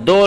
2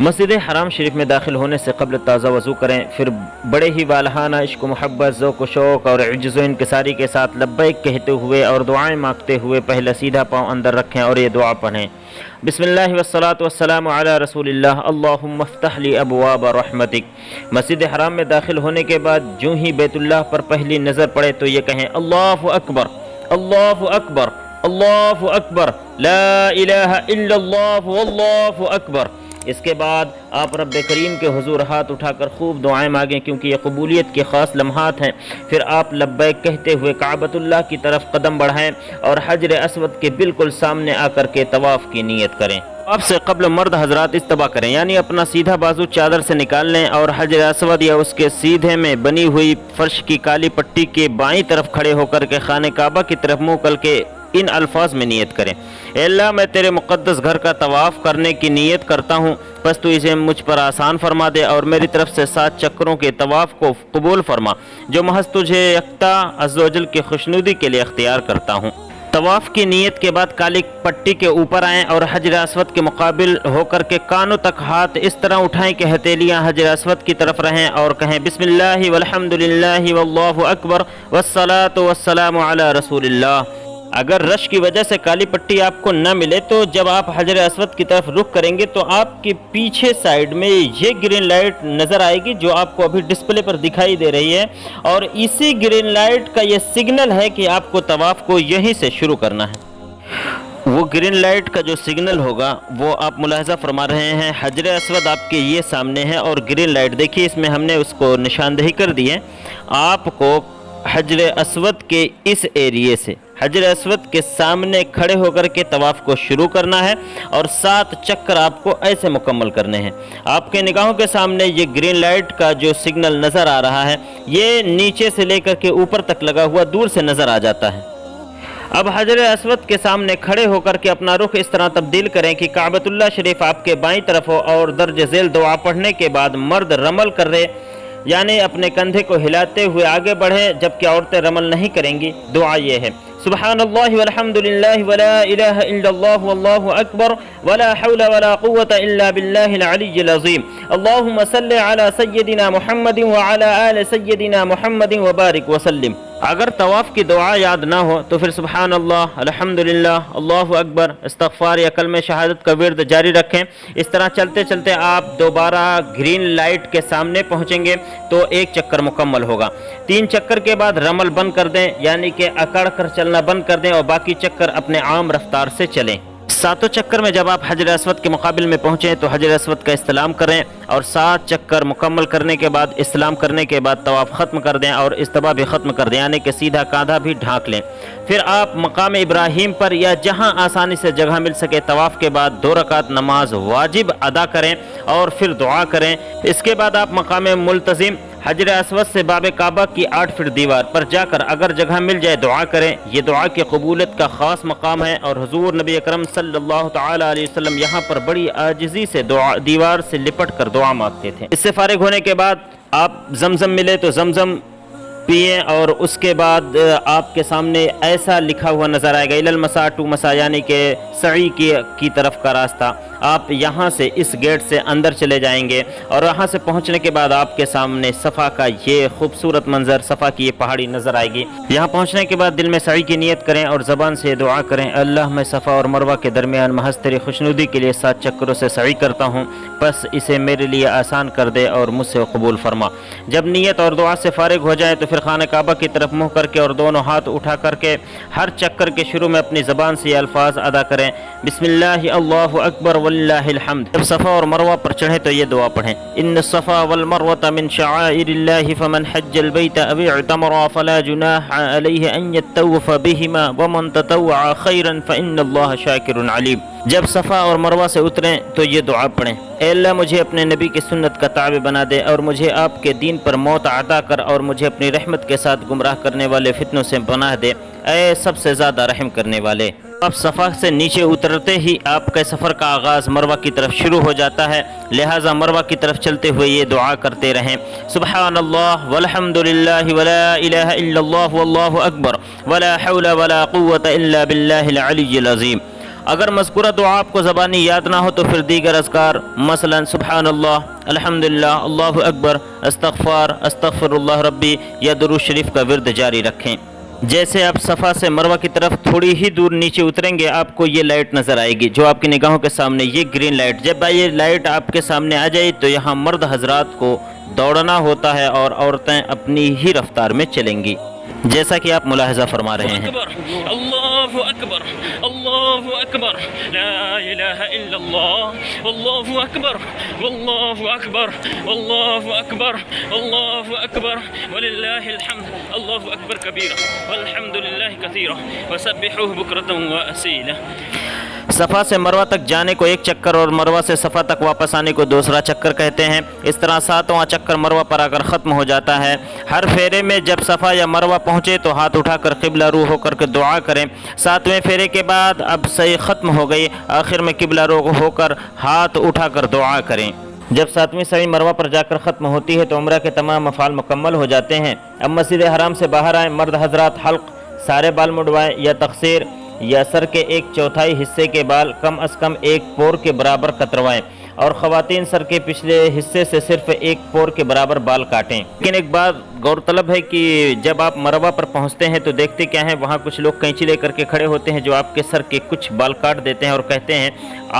مسجد حرام شریف میں داخل ہونے سے قبل تازہ وضو کریں، پھر بڑے ہی والہانہ عشق و محبت، ذوق و شوق اور عجز و انکساری کے ساتھ لبیک کہتے ہوئے اور دعائیں مانگتے ہوئے پہلا سیدھا پاؤں اندر رکھیں اور یہ دعا پڑھیں: بسم اللہ والصلاۃ والسلام علی رسول اللہ، اللہم افتح لی ابواب رحمتک۔ مسجد حرام میں داخل ہونے کے بعد جو ہی بیت اللہ پر پہلی نظر پڑے تو یہ کہیں: اللہ اکبر، اللہ اکبر، اللہ اکبر، لا الہ الا اللہ واللہ اکبر۔ اس کے بعد آپ رب کریم کے حضور ہاتھ اٹھا کر خوب دعائیں مانگیں، کیونکہ یہ قبولیت کے خاص لمحات ہیں۔ پھر آپ لبیک کہتے ہوئے کعبۃ اللہ کی طرف قدم بڑھائیں اور حجر اسود کے بالکل سامنے آ کر کے طواف کی نیت کریں۔ طواف سے قبل مرد حضرات استبا کریں، یعنی اپنا سیدھا بازو چادر سے نکال لیں اور حجر اسود یا اس کے سیدھے میں بنی ہوئی فرش کی کالی پٹی کے بائیں طرف کھڑے ہو کر کے خانہ کعبہ کی طرف منہ کر کے ان الفاظ میں نیت کریں: اے اللہ، میں تیرے مقدس گھر کا طواف کرنے کی نیت کرتا ہوں، بس تو اسے مجھ پر آسان فرما دے اور میری طرف سے 7 چکروں کے طواف کو قبول فرما، جو محض تجھے یکتا عز و جل کی خوشنودی کے لیے اختیار کرتا ہوں۔ طواف کی نیت کے بعد کالی پٹی کے اوپر آئیں اور حجر اسود کے مقابل ہو کر کے کانوں تک ہاتھ اس طرح اٹھائیں کہ ہتھیلیاں حجر اسود کی طرف رہیں اور کہیں: بسم اللہ والحمد للہ واللہ اکبر والصلاۃ والسلام علی رسول اللہ۔ اگر رش کی وجہ سے کالی پٹی آپ کو نہ ملے تو جب آپ حجر اسود کی طرف رخ کریں گے تو آپ کے پیچھے سائیڈ میں یہ گرین لائٹ نظر آئے گی جو آپ کو ابھی ڈسپلے پر دکھائی دے رہی ہے، اور اسی گرین لائٹ کا یہ سگنل ہے کہ آپ کو طواف کو یہیں سے شروع کرنا ہے۔ وہ گرین لائٹ کا جو سگنل ہوگا وہ آپ ملاحظہ فرما رہے ہیں، حجر اسود آپ کے یہ سامنے ہے اور گرین لائٹ دیکھیے اس میں ہم نے اس کو نشاندہی کر دی ہے۔ آپ کو حجر اسود کے اس ایریے سے حجر اسود کے سامنے کھڑے ہو کر کے طواف کو شروع کرنا ہے اور 7 چکر آپ کو ایسے مکمل کرنے ہیں۔ آپ کے نگاہوں کے سامنے یہ گرین لائٹ کا جو سگنل نظر آ رہا ہے یہ نیچے سے لے کر کے اوپر تک لگا ہوا دور سے نظر آ جاتا ہے۔ اب حجر اسود کے سامنے کھڑے ہو کر کے اپنا رخ اس طرح تبدیل کریں کہ کعبۃ اللہ شریف آپ کے بائیں طرف ہو، اور درج ذیل دعا پڑھنے کے بعد مرد رمل کر رہے، یعنی اپنے کندھے کو ہلاتے ہوئے آگے بڑھیں، جبکہ عورتیں رمل نہیں کریں گی۔ دعا یہ ہے: سبحان اللہ والحمد للہ ولا الہ الا اللہ واللہ اکبر ولا حول ولا قوة الا باللہ العلی العظیم، اللہم صل علی سیدنا محمد وعلی آل سیدنا محمد وبارک وسلم۔ اگر طواف کی دعا یاد نہ ہو تو پھر سبحان اللہ، الحمدللہ، اللہ اکبر، استغفار یا کلمہ شہادت کا ورد جاری رکھیں۔ اس طرح چلتے چلتے آپ دوبارہ گرین لائٹ کے سامنے پہنچیں گے تو 1 چکر مکمل ہوگا۔ 3 چکر کے بعد رمل بند کر دیں، یعنی کہ اکڑ کر چلنا بند کر دیں اور باقی چکر اپنے عام رفتار سے چلیں۔ 7 چکر میں جب آپ حجر اسود کے مقابل میں پہنچیں تو حجر اسود کا استلام کریں اور 7 چکر مکمل کرنے کے بعد استلام کرنے کے بعد طواف ختم کر دیں اور استبا بھی ختم کر دیں، یعنی کہ سیدھا کاندھا بھی ڈھانک لیں۔ پھر آپ مقام ابراہیم پر یا جہاں آسانی سے جگہ مل سکے طواف کے بعد 2 رکعت نماز واجب ادا کریں اور پھر دعا کریں۔ اس کے بعد آپ مقام ملتزم حجر اسود سے باب کعبہ کی 8 فٹ دیوار پر جا کر اگر جگہ مل جائے دعا کریں۔ یہ دعا کی قبولیت کا خاص مقام ہے اور حضور نبی اکرم صلی اللہ تعالی علیہ وسلم یہاں پر بڑی عاجزی سے دیوار سے لپٹ کر دعا مانگتے تھے۔ اس سے فارغ ہونے کے بعد آپ زمزم ملے تو زمزم پئیں اور اس کے بعد آپ کے سامنے ایسا لکھا ہوا نظر آئے گا: الی المسا ٹو مسا، یعنی کہ سعی کی طرف کا راستہ۔ آپ یہاں سے اس گیٹ سے اندر چلے جائیں گے اور وہاں سے پہنچنے کے بعد آپ کے سامنے صفا کا یہ خوبصورت منظر، صفا کی یہ پہاڑی نظر آئے گی۔ یہاں پہنچنے کے بعد دل میں سعی کی نیت کریں اور زبان سے دعا کریں: اللہ، میں صفا اور مروہ کے درمیان محض تیری خوشنودی کے لیے 7 چکروں سے سعی کرتا ہوں، بس اسے میرے لیے آسان کر دے اور مجھ سے قبول فرما۔ جب نیت اور دعا سے فارغ ہو جائے تو پھر خانہ کعبہ کی طرف منہ کر کے اور دونوں ہاتھ اٹھا کر کے ہر چکر کے شروع میں اپنی زبان سے یہ الفاظ ادا کریں: بسم اللہ، اللہ اکبر وللہ الحمد۔ جب صفا اور مروہ پر چڑھیں تو یہ دعا پڑھیں: ان الصفا والمروة من شعائر اللہ فمن حج البیت او اعتمر فلا جناح علیہ ان یطوف بہما ومن تطوع خیرا فان اللہ شاکر علیم۔ جب صفا اور مروہ سے اتریں تو یہ دعا پڑھیں: اے اللہ، مجھے اپنے نبی کی سنت کا تابع بنا دے اور مجھے آپ کے دین پر موت عطا کر اور مجھے اپنی رحمت کے ساتھ گمراہ کرنے والے فتنوں سے پناہ دے، اے سب سے زیادہ رحم کرنے والے۔ اب صفا سے نیچے اترتے ہی آپ کے سفر کا آغاز مروہ کی طرف شروع ہو جاتا ہے، لہٰذا مروہ کی طرف چلتے ہوئے یہ دعا کرتے رہیں: سبحان اللہ والحمد للہ ولا الہ الا اللہ واللہ اکبر ولا حول ولا قوة الا باللہ العلی العظیم۔ اگر مذکورہ دعا آپ کو زبانی یاد نہ ہو تو پھر دیگر اذکار مثلا سبحان اللہ، الحمدللہ، اللہ اکبر، استغفر اللہ ربی یا درود شریف کا ورد جاری رکھیں۔ جیسے آپ صفا سے مروہ کی طرف تھوڑی ہی دور نیچے اتریں گے آپ کو یہ لائٹ نظر آئے گی جو آپ کی نگاہوں کے سامنے، یہ گرین لائٹ، جب یہ لائٹ آپ کے سامنے آ جائے تو یہاں مرد حضرات کو دوڑنا ہوتا ہے اور عورتیں اپنی ہی رفتار میں چلیں گی، جیسا کہ آپ ملاحظہ فرما رہے ہیں۔ اللہ اکبر، اللہ اکبر، لا الہ الا اللہ، اللہ اکبر، واللہ اکبر، اللہ اکبر، اللہ اکبر، وللہ الحمد، اللہ اکبر کبیرہ والحمد للہ کثیرہ وسبحوہ بکرۃ واصیلہ۔ صفا سے مروہ تک جانے کو ایک چکر اور مروہ سے صفا تک واپس آنے کو دوسرا چکر کہتے ہیں۔ اس طرح 7واں چکر مروہ پر آ کر ختم ہو جاتا ہے۔ ہر پھیرے میں جب صفا یا مروہ پہنچے تو ہاتھ اٹھا کر قبلہ رو ہو کر کے دعا کریں۔ 7ویں پھیرے کے بعد اب سعی ختم ہو گئی، آخر میں قبلہ رو ہو کر ہاتھ اٹھا کر دعا کریں۔ جب 7ویں سعی مروہ پر جا کر ختم ہوتی ہے تو عمرہ کے تمام افعال مکمل ہو جاتے ہیں۔ اب مسجد حرام سے باہر آئیں، مرد حضرات حلق، سارے بال مڈوائیں یا تقصیر یا سر کے 1/4 حصے کے بال کم از کم 1 پور کے برابر کتروائیں، اور خواتین سر کے پچھلے حصے سے صرف 1 پور کے برابر بال کاٹیں۔ لیکن ایک بات غور طلب ہے کہ جب آپ مروہ پر پہنچتے ہیں تو دیکھتے کیا ہیں، وہاں کچھ لوگ کینچی لے کر کے کھڑے ہوتے ہیں جو آپ کے سر کے کچھ بال کاٹ دیتے ہیں اور کہتے ہیں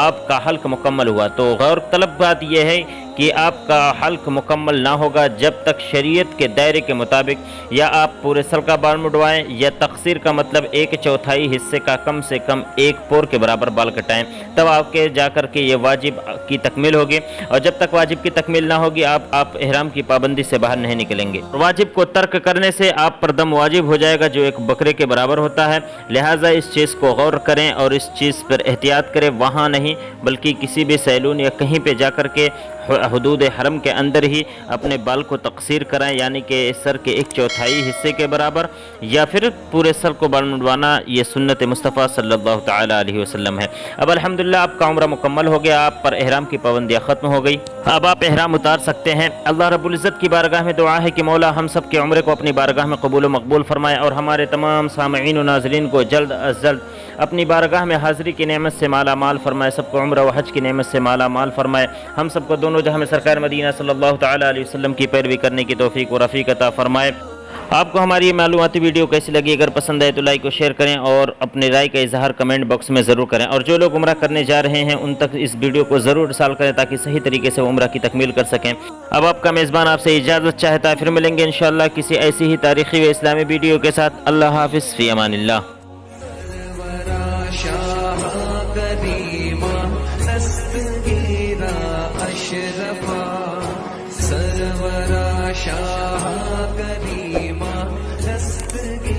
آپ کا حلق مکمل ہوا۔ تو غور طلب بات یہ ہے کہ آپ کا حلق مکمل نہ ہوگا جب تک شریعت کے دائرے کے مطابق یا آپ پورے سر کا بال مڈوائیں یا تقصیر کا مطلب 1/4 حصے کا کم سے کم 1 پور کے برابر بال کٹائیں، تب آپ کے جا کر کے یہ واجب کی تکمیل ہوگی، اور جب تک واجب کی تکمیل نہ ہوگی آپ احرام کی پابندی سے باہر نہیں نکلیں گے۔ واجب کو ترک کرنے سے آپ پر دم واجب ہو جائے گا جو ایک بکرے کے برابر ہوتا ہے، لہٰذا اس چیز کو غور کریں اور اس چیز پر احتیاط کریں، وہاں نہیں بلکہ کسی بھی سیلون یا کہیں پہ جا کر کے حدود حرم کے اندر ہی اپنے بال کو تقصیر کرائیں، یعنی کہ سر کے 1/4 حصے کے برابر، یا پھر پورے سر کو بال منڈوانا، یہ سنت مصطفیٰ صلی اللہ تعالی علیہ وسلم ہے۔ اب الحمدللہ آپ کا عمرہ مکمل ہو گیا، آپ پر احرام کی پابندیاں ختم ہو گئی، اب آپ احرام اتار سکتے ہیں۔ اللہ رب العزت کی بارگاہ میں دعا ہے کہ مولا ہم سب کے عمرے کو اپنی بارگاہ میں قبول و مقبول فرمائے، اور ہمارے تمام سامعین و ناظرین کو جلد از جلد اپنی بارگاہ میں حاضری کی نعمت سے مالا مال فرمائے، سب کو عمرہ و حج کی نعمت سے مالا مال فرمائے، ہم سب کو دونوں جہاں میں سرکار مدینہ صلی اللہ تعالی علیہ وسلم کی پیروی کرنے کی توفیق و رفیق عطا فرمائے۔ آپ کو ہماری یہ معلوماتی ویڈیو کیسی لگی؟ اگر پسند آئے تو لائک و شیئر کریں اور اپنی رائے کا اظہار کمنٹ باکس میں ضرور کریں، اور جو لوگ عمرہ کرنے جا رہے ہیں ان تک اس ویڈیو کو ضرور ارسال کریں تاکہ صحیح طریقے سے وہ عمرہ کی تکمیل کر سکیں۔ اب آپ کا میزبان آپ سے اجازت چاہتا ہے، پھر ملیں گے انشاءاللہ کسی ایسی ہی تاریخی و اسلامی ویڈیو کے ساتھ۔ اللہ حافظ، فی امان اللہ۔ شاہ کریمہ دستگیر